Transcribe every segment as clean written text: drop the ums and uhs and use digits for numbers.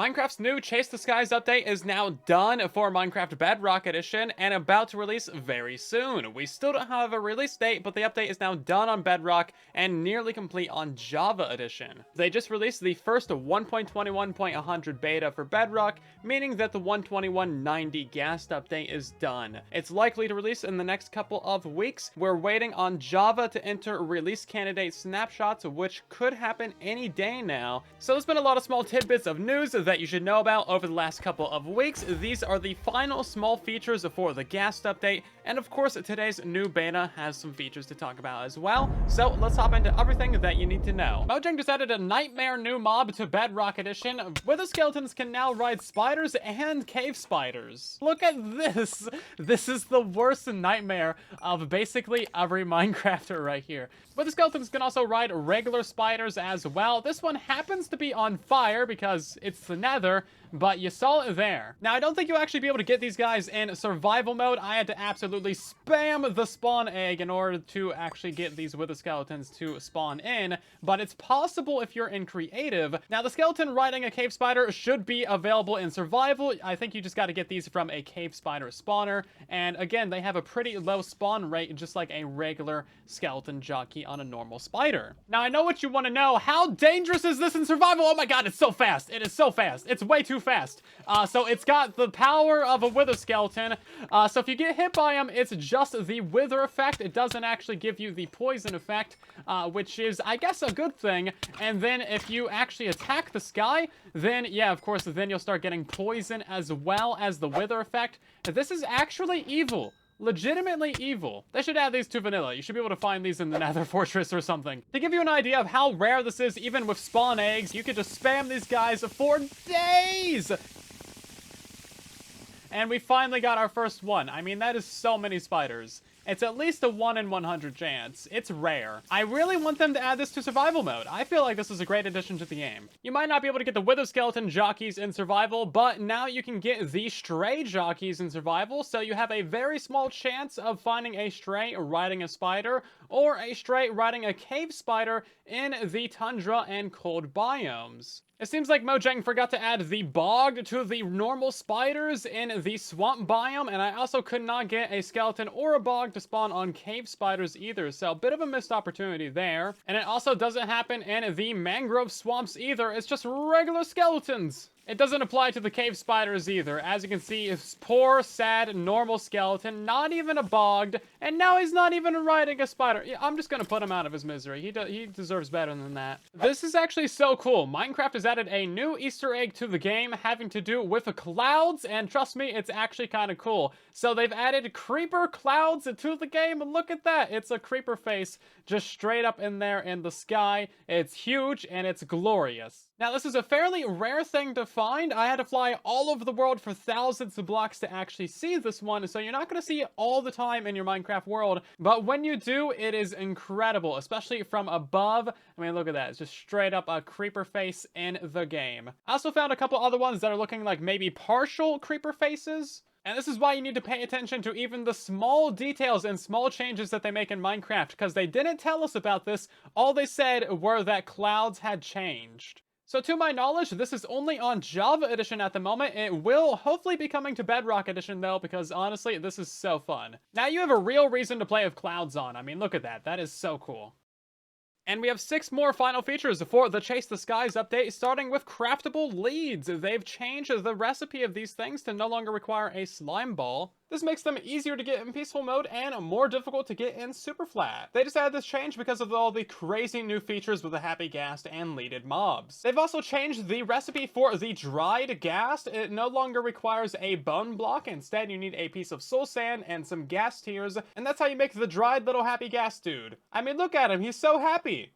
Minecraft's new Chase the Skies update is now done for Minecraft Bedrock Edition and about to release very soon. We still don't have a release date, but the update is now done on Bedrock and nearly complete on Java Edition. They just released the first 1.21.100 beta for Bedrock, meaning that the 121.90 Ghast update is done. It's likely to release in the next couple of weeks. We're waiting on Java to enter release candidate snapshots, which could happen any day now. So there's been a lot of small tidbits of news that you should know about over the last couple of weeks. These are the final small features for the Ghast update, and of course today's new beta has some features to talk about as well. So let's hop into everything that you need to know. Mojang just added a nightmare new mob to Bedrock Edition. Wither skeletons can now ride spiders and cave spiders. Look at this! This is the worst nightmare of basically every Minecrafter right here. Wither skeletons can also ride regular spiders as well. This one happens to be on fire because it's the nether, but you saw it there. Now, I don't think you'll actually be able to get these guys in survival mode. I had to absolutely spam the spawn egg in order to actually get these wither skeletons to spawn in, but it's possible if you're in creative. Now, the skeleton riding a cave spider should be available in survival. I think you just got to get these from a cave spider spawner, and again, they have a pretty low spawn rate, just like a regular skeleton jockey on a normal spider. Now, I know what you want to know. How dangerous is this in survival? Oh my god, it's so fast. It is so fast. It's way too fast. So it's got the power of a wither skeleton. So if you get hit by him, it's just the wither effect. It doesn't actually give you the poison effect, which is, I guess, a good thing. And then if you actually attack this guy, then, yeah, of course, then you'll start getting poison as well as the wither effect. This is actually evil. Legitimately evil. They should add these to vanilla. You should be able to find these in the Nether Fortress or something. To give you an idea of how rare this is, even with spawn eggs, you could just spam these guys for days! And we finally got our first one. I mean, that is so many spiders. It's at least a 1 in 100 chance. It's rare. I really want them to add this to survival mode. I feel like this is a great addition to the game. You might not be able to get the wither skeleton jockeys in survival, but now you can get the stray jockeys in survival, so you have a very small chance of finding a stray riding a spider, or a stray riding a cave spider in the tundra and cold biomes. It seems like Mojang forgot to add the bog to the normal spiders in the swamp biome, and I also could not get a skeleton or a bog to spawn on cave spiders either, so a bit of a missed opportunity there. And it also doesn't happen in the mangrove swamps either, it's just regular skeletons. It doesn't apply to the cave spiders either. As you can see, it's poor, sad, normal skeleton, not even a bogged, and now he's not even riding a spider. Yeah, I'm just gonna put him out of his misery. He deserves better than that. This is actually so cool. Minecraft has added a new Easter egg to the game having to do with the clouds, and trust me, it's actually kind of cool. So they've added creeper clouds to the game, and look at that. It's a creeper face just straight up in there in the sky. It's huge, and it's glorious. Now, this is a fairly rare thing to find. I had to fly all over the world for thousands of blocks to actually see this one, so you're not going to see it all the time in your Minecraft world, but when you do, it is incredible, especially from above. I mean, look at that. It's just straight up a creeper face in the game. I also found a couple other ones that are looking like maybe partial creeper faces. And this is why you need to pay attention to even the small details and small changes that they make in Minecraft, because they didn't tell us about this. All they said were that clouds had changed. So to my knowledge, this is only on Java Edition at the moment. It will hopefully be coming to Bedrock Edition though, because honestly, this is so fun. Now you have a real reason to play with clouds on. I mean, look at that. That is so cool. And we have 6 more final features for the Chase the Skies update, starting with craftable leads. They've changed the recipe of these things to no longer require a slime ball. This makes them easier to get in peaceful mode and more difficult to get in super flat. They just added this change because of all the crazy new features with the happy ghast and leaded mobs. They've also changed the recipe for the dried ghast. It no longer requires a bone block. Instead, you need a piece of soul sand and some ghast tears, and that's how you make the dried little happy ghast dude. I mean, look at him. He's so happy,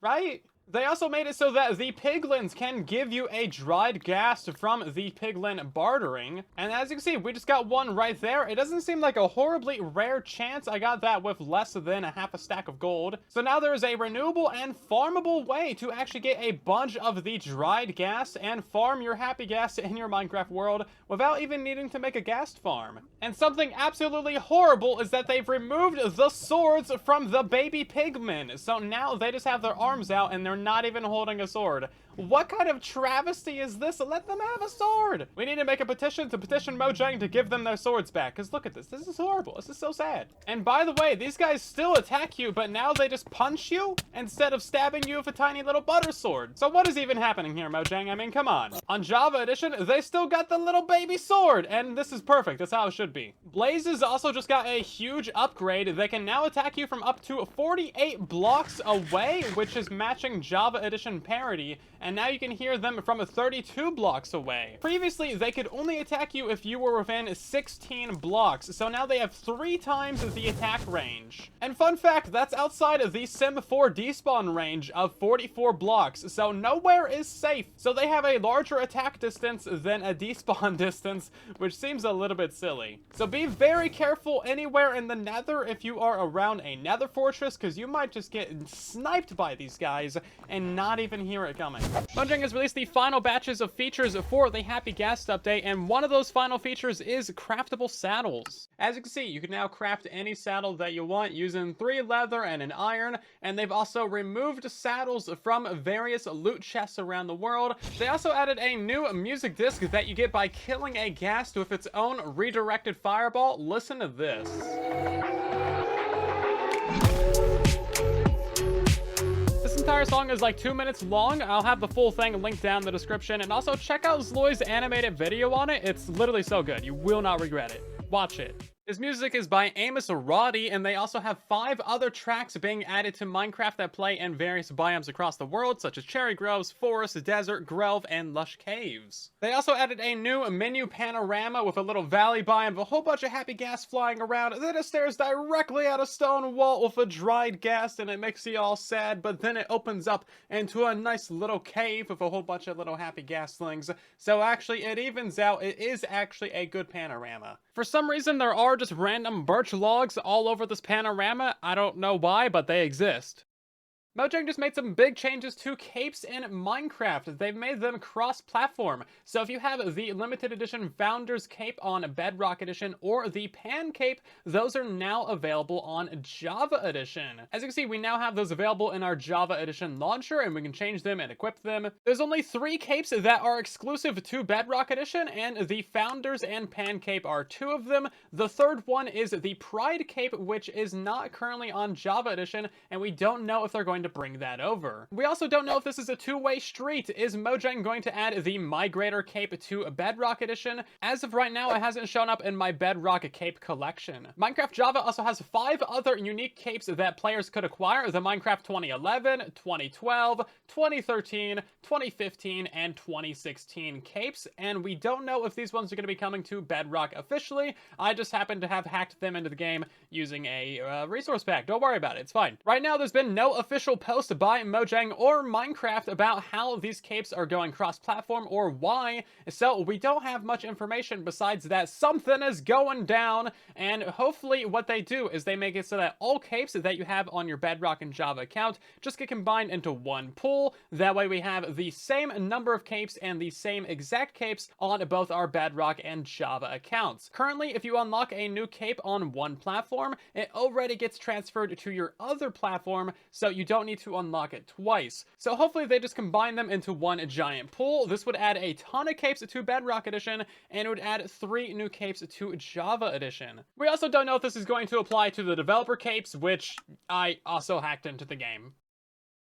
right? They also made it so that the piglins can give you a dried ghast from the piglin bartering. And as you can see, we just got one right there. It doesn't seem like a horribly rare chance. I got that with less than a half a stack of gold. So now there is a renewable and farmable way to actually get a bunch of the dried ghast and farm your happy ghast in your Minecraft world without even needing to make a ghast farm. And something absolutely horrible is that they've removed the swords from the baby pigmen. So now they just have their arms out and they're not even holding a sword. What kind of travesty is this? Let them have a sword. We need to make a petition to petition Mojang to give them their swords back. Because look at this. This is horrible. This is so sad. And by the way, these guys still attack you, but now they just punch you instead of stabbing you with a tiny little butter sword. So what is even happening here, Mojang? I mean, come on. On Java Edition, they still got the little baby sword, and this is perfect. That's how it should be. Blazes also just got a huge upgrade. They can now attack you from up to 48 blocks away, which is matching Java Edition parity, and now you can hear them from 32 blocks away. Previously, they could only attack you if you were within 16 blocks, so now they have 3 times the attack range. And fun fact, that's outside of the Sim 4 despawn range of 44 blocks, so nowhere is safe. So they have a larger attack distance than a despawn distance, which seems a little bit silly. So be very careful anywhere in the Nether if you are around a Nether fortress, because you might just get sniped by these guys and not even hear it coming. Mojang has released the final batches of features for the Happy Ghast update, and one of those final features is craftable saddles. As you can see, you can now craft any saddle that you want using 3 leather and an iron, and they've also removed saddles from various loot chests around the world. They also added a new music disc that you get by killing a Ghast with its own redirected fireball. Listen to this. This entire song is like 2 minutes long. I'll have the full thing linked down in the description, and also check out Zloy's animated video on it. It's literally so good. You will not regret it. Watch it. This music is by Amos Roddy, and they also have 5 other tracks being added to Minecraft that play in various biomes across the world, such as cherry groves, forests, desert, grove, and lush caves. They also added a new menu panorama with a little valley biome, a whole bunch of happy Ghast flying around, and then it stares directly at a stone wall with a dried Ghast, and it makes you all sad, but then it opens up into a nice little cave with a whole bunch of little happy Ghastlings. So actually, it evens out. It is actually a good panorama. For some reason, there are just random birch logs all over this panorama. I don't know why, but they exist. Mojang just made some big changes to capes in Minecraft. They've made them cross-platform. So if you have the limited edition Founders Cape on Bedrock Edition or the Pan Cape, those are now available on Java Edition. As you can see, we now have those available in our Java Edition launcher, and we can change them and equip them. There's only 3 capes that are exclusive to Bedrock Edition, and the Founders and Pan Cape are 2 of them. The third one is the Pride Cape, which is not currently on Java Edition, and we don't know if they're going to bring that over. We also don't know if this is a 2-way street. Is Mojang going to add the Migrator Cape to Bedrock Edition? As of right now, it hasn't shown up in my Bedrock Cape collection. Minecraft Java also has 5 other unique capes that players could acquire: the Minecraft 2011, 2012, 2013, 2015, and 2016 capes, and we don't know if these ones are going to be coming to Bedrock officially. I just happen to have hacked them into the game using a resource pack. Don't worry about it. It's fine. Right now, there's been no official post by Mojang or Minecraft about how these capes are going cross-platform or why, so we don't have much information besides that something is going down, and hopefully what they do is they make it so that all capes that you have on your Bedrock and Java account just get combined into one pool. That way we have the same number of capes and the same exact capes on both our Bedrock and Java accounts. Currently, if you unlock a new cape on one platform, it already gets transferred to your other platform, so you don't need to unlock it twice. So hopefully they just combine them into one giant pool. This would add a ton of capes to Bedrock Edition, and it would add 3 new capes to Java Edition. We also don't know if this is going to apply to the developer capes, which I also hacked into the game.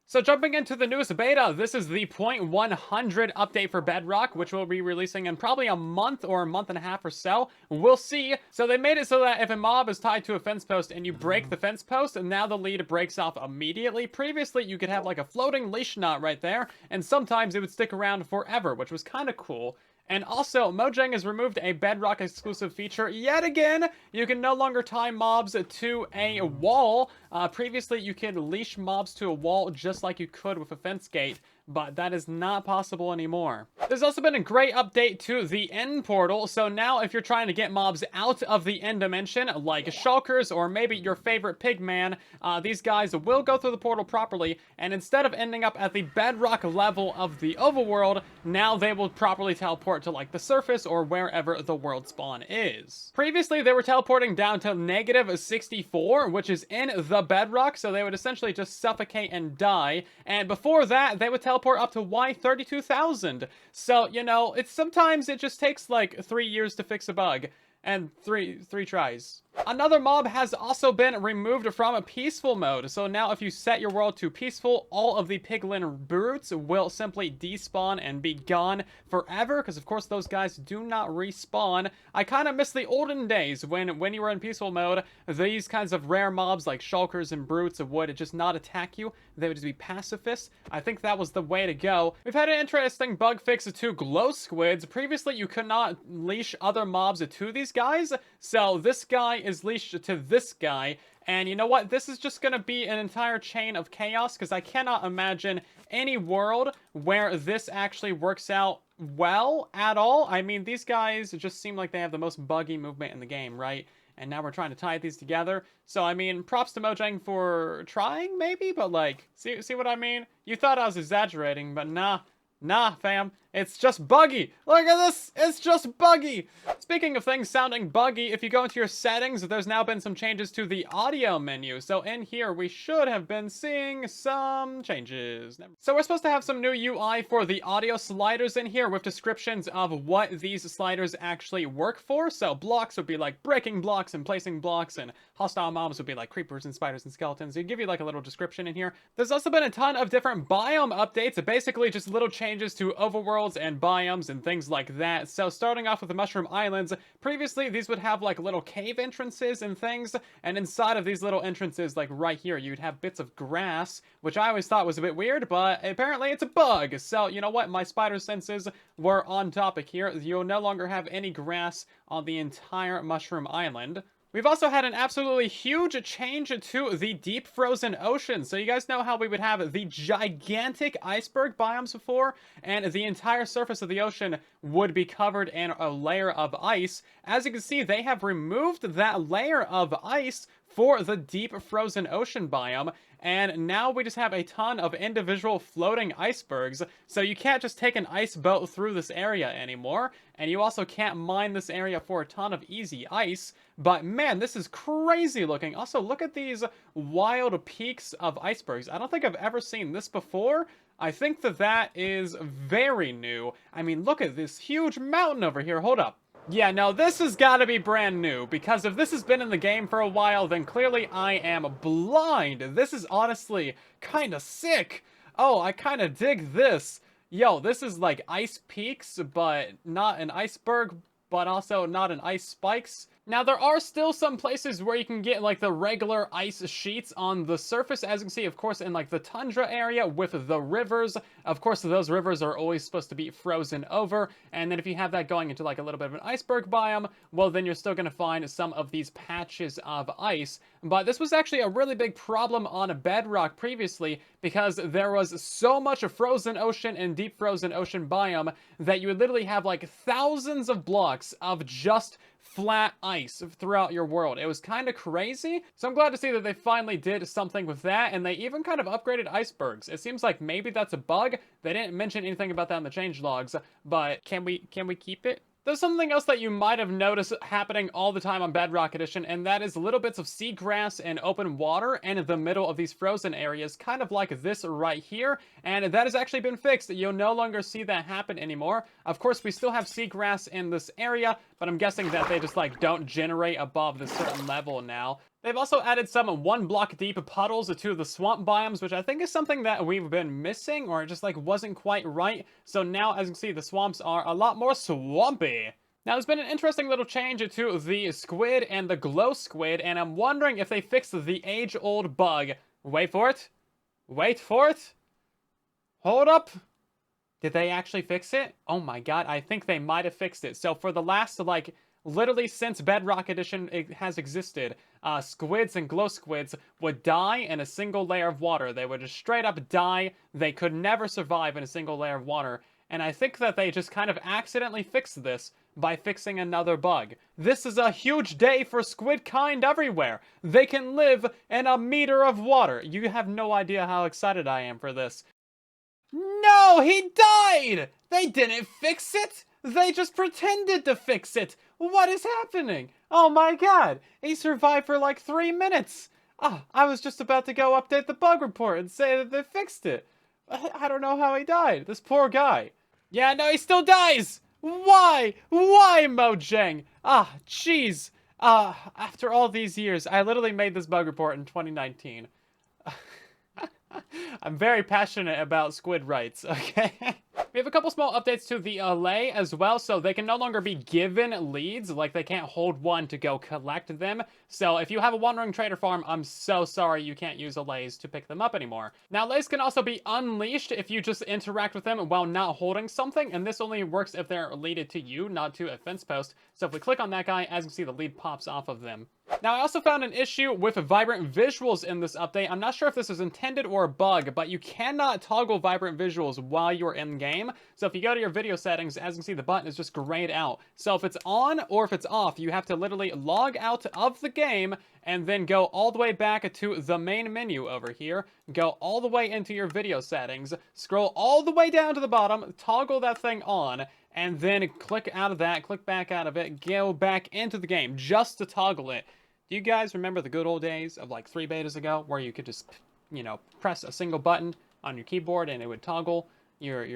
So jumping into the newest beta, this is the 0.100 update for Bedrock, which will be releasing in probably a month or a month and a half or so. We'll see. So they made it so that if a mob is tied to a fence post and you break the fence post, and now the lead breaks off immediately. Previously, you could have like a floating leash knot right there, and sometimes it would stick around forever, which was kind of cool. And also, Mojang has removed a Bedrock exclusive feature yet again. You can no longer tie mobs to a wall. Previously, you could leash mobs to a wall just like you could with a fence gate, but that is not possible anymore. There's also been a great update to the end portal, so now if you're trying to get mobs out of the end dimension, like shulkers or maybe your favorite pigman, these guys will go through the portal properly, and instead of ending up at the bedrock level of the overworld, now they will properly teleport to like the surface or wherever the world spawn is. Previously, they were teleporting down to -64, which is in the bedrock, so they would essentially just suffocate and die, and before that, they would teleport teleport up to Y32,000. So, you know, sometimes it just takes like 3 years to fix a bug. And three tries. Another mob has also been removed from a peaceful mode. So now if you set your world to peaceful, all of the piglin brutes will simply despawn and be gone forever. Because of course those guys do not respawn. I kind of miss the olden days when you were in peaceful mode, these kinds of rare mobs like shulkers and brutes would just not attack you. They would just be pacifists. I think that was the way to go. We've had an interesting bug fix to glow squids. Previously you could not leash other mobs to these guys. So this guy is leashed to this guy. And you know what? This is just going to be an entire chain of chaos because I cannot imagine any world where this actually works out well at all. I mean, these guys just seem like they have the most buggy movement in the game, right? And now we're trying to tie these together. So, I mean, props to Mojang for trying, maybe? But, like, see what I mean? You thought I was exaggerating, but nah. Nah, fam. It's just buggy. Look at this. It's just buggy. Speaking of things sounding buggy, if you go into your settings, there's now been some changes to the audio menu. So in here, we should have been seeing some changes. So we're supposed to have some new UI for the audio sliders in here with descriptions of what these sliders actually work for. So blocks would be like breaking blocks and placing blocks, and hostile mobs would be like creepers and spiders and skeletons. They give you like a little description in here. There's also been a ton of different biome updates, basically just little changes to overworld and biomes and things like that. So starting off with the Mushroom Islands, previously these would have like little cave entrances and things, and inside of these little entrances, like right here, you'd have bits of grass, which I always thought was a bit weird, but apparently it's a bug. So you know what, my spider senses were on topic here. You'll no longer have any grass on the entire Mushroom Island. We've also had an absolutely huge change to the deep frozen ocean. So you guys know how we would have the gigantic iceberg biomes before, and the entire surface of the ocean would be covered in a layer of ice. As you can see, they have removed that layer of ice for the deep frozen ocean biome, and now we just have a ton of individual floating icebergs, so you can't just take an ice boat through this area anymore, and you also can't mine this area for a ton of easy ice. But man, this is crazy looking. Also, look at these wild peaks of icebergs. I don't think I've ever seen this before. I think that is very new. I mean, look at this huge mountain over here. Hold up. Yeah, no, this has got to be brand new, because if this has been in the game for a while, then clearly I am blind. This is honestly kind of sick. Oh, I kind of dig this. Yo, this is like ice peaks, but not an iceberg, but also not an ice spikes. Now, there are still some places where you can get, like, the regular ice sheets on the surface, as you can see, of course, in, like, the tundra area with the rivers. Of course, those rivers are always supposed to be frozen over, and then if you have that going into, like, a little bit of an iceberg biome, well, then you're still gonna find some of these patches of ice. But this was actually a really big problem on Bedrock previously, because there was so much frozen ocean and deep frozen ocean biome that you would literally have, like, thousands of blocks of just flat ice throughout your world. It was kind of crazy. So I'm glad to see that they finally did something with that, and they even kind of upgraded icebergs. It seems like maybe that's a bug. They didn't mention anything about that in the changelogs, but can we keep it? There's something else that you might have noticed happening all the time on Bedrock Edition, and that is little bits of seagrass and open water in the middle of these frozen areas, kind of like this right here, and that has actually been fixed. You'll no longer see that happen anymore. Of course, we still have seagrass in this area, but I'm guessing that they just, like, don't generate above this certain level now. They've also added some 1 block deep puddles to the swamp biomes, which I think is something that we've been missing, or it just like wasn't quite right. So now, as you can see, the swamps are a lot more swampy. Now, there's been an interesting little change to the squid and the glow squid, and I'm wondering if they fixed the age-old bug. Wait for it. Wait for it. Hold up. Did they actually fix it? Oh my god, I think they might have fixed it. So for the last, like, literally since Bedrock Edition has existed, squids and glow squids would die in a single layer of water. They would just straight up die. They could never survive in a single layer of water. And I think that they just kind of accidentally fixed this by fixing another bug. This is a huge day for squid kind everywhere. They can live in a meter of water. You have no idea how excited I am for this. No, he died! They didn't fix it! They just pretended to fix it! What is happening? Oh my god! He survived for like 3 minutes! Ah, I was just about to go update the bug report and say that they fixed it. I don't know how he died. This poor guy. Yeah, no, he still dies! Why? Why, Mojang? Ah, jeez. After all these years, I literally made this bug report in 2019. I'm very passionate about squid rights, okay? We have a couple small updates to the allay as well, so they can no longer be given leads, like they can't hold one to go collect them. So if you have a wandering trader farm, I'm so sorry you can't use allays to pick them up anymore. Now, allays can also be unleashed if you just interact with them while not holding something, and this only works if they're leaded to you, not to a fence post. So if we click on that guy, as you can see, the lead pops off of them. Now, I also found an issue with vibrant visuals in this update. I'm not sure if this is intended or a bug, but you cannot toggle vibrant visuals while you're in game. So if you go to your video settings, as you can see, the button is just grayed out. So if it's on or if it's off, you have to literally log out of the game and then go all the way back to the main menu over here, go all the way into your video settings, scroll all the way down to the bottom, toggle that thing on, and then click out of that, click back out of it, go back into the game just to toggle it. Do you guys remember the good old days of like 3 betas ago where you could just, you know, press a single button on your keyboard and it would toggle your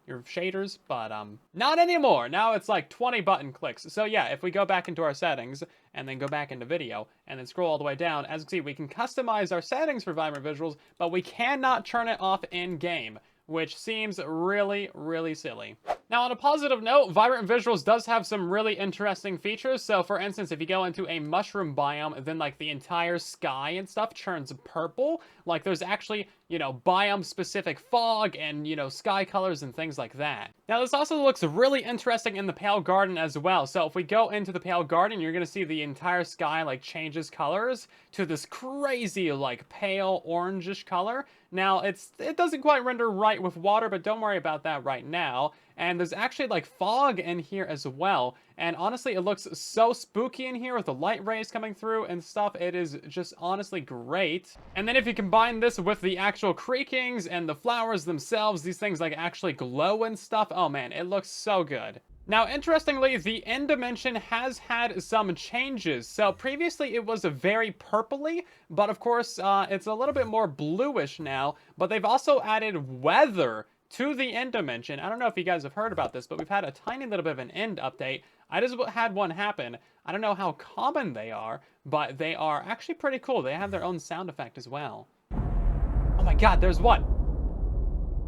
shaders? But not anymore. Now it's like 20 button clicks. So yeah, if we go back into our settings and then go back into video and then scroll all the way down, as you can see, we can customize our settings for vibrant visuals, but we cannot turn it off in game, which seems really, really silly. Now, on a positive note, Vibrant Visuals does have some really interesting features. So, for instance, if you go into a mushroom biome, then, like, the entire sky and stuff turns purple. Like, there's actually, you know, biome-specific fog and, you know, sky colors and things like that. Now, this also looks really interesting in the Pale Garden as well. So, if we go into the Pale Garden, you're gonna see the entire sky, like, changes colors to this crazy, like, pale orangish color. Now, it doesn't quite render right with water, but don't worry about that right now. And there's actually like fog in here as well. And honestly, it looks so spooky in here with the light rays coming through and stuff. It is just honestly great. And then if you combine this with the actual creakings and the flowers themselves, these things like actually glow and stuff. Oh man, it looks so good. Now, interestingly, the end dimension has had some changes. So previously it was very purpley, but of course it's a little bit more bluish now. But they've also added weather to the end dimension. I don't know if you guys have heard about this, but we've had a tiny little bit of an end update. I just had one happen. I don't know how common they are, but they are actually pretty cool. They have their own sound effect as well. Oh my god, there's one!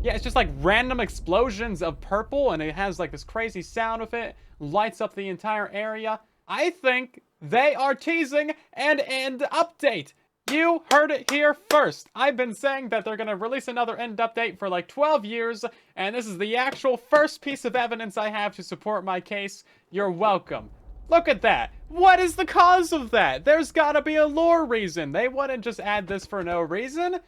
Yeah, it's just like random explosions of purple, and it has like this crazy sound with it, lights up the entire area. I think they are teasing an end update. You heard it here first. I've been saying that they're gonna release another end update for like 12 years, and this is the actual first piece of evidence I have to support my case. You're welcome. Look at that. What is the cause of that? There's gotta be a lore reason. They wouldn't just add this for no reason.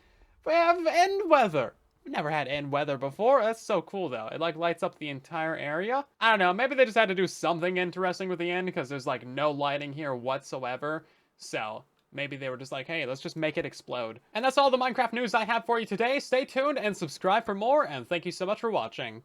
We have end weather. We've never had end weather before. That's so cool, though. It, like, lights up the entire area. I don't know. Maybe they just had to do something interesting with the end because there's, like, no lighting here whatsoever. So maybe they were just like, hey, let's just make it explode. And that's all the Minecraft news I have for you today. Stay tuned and subscribe for more, and thank you so much for watching.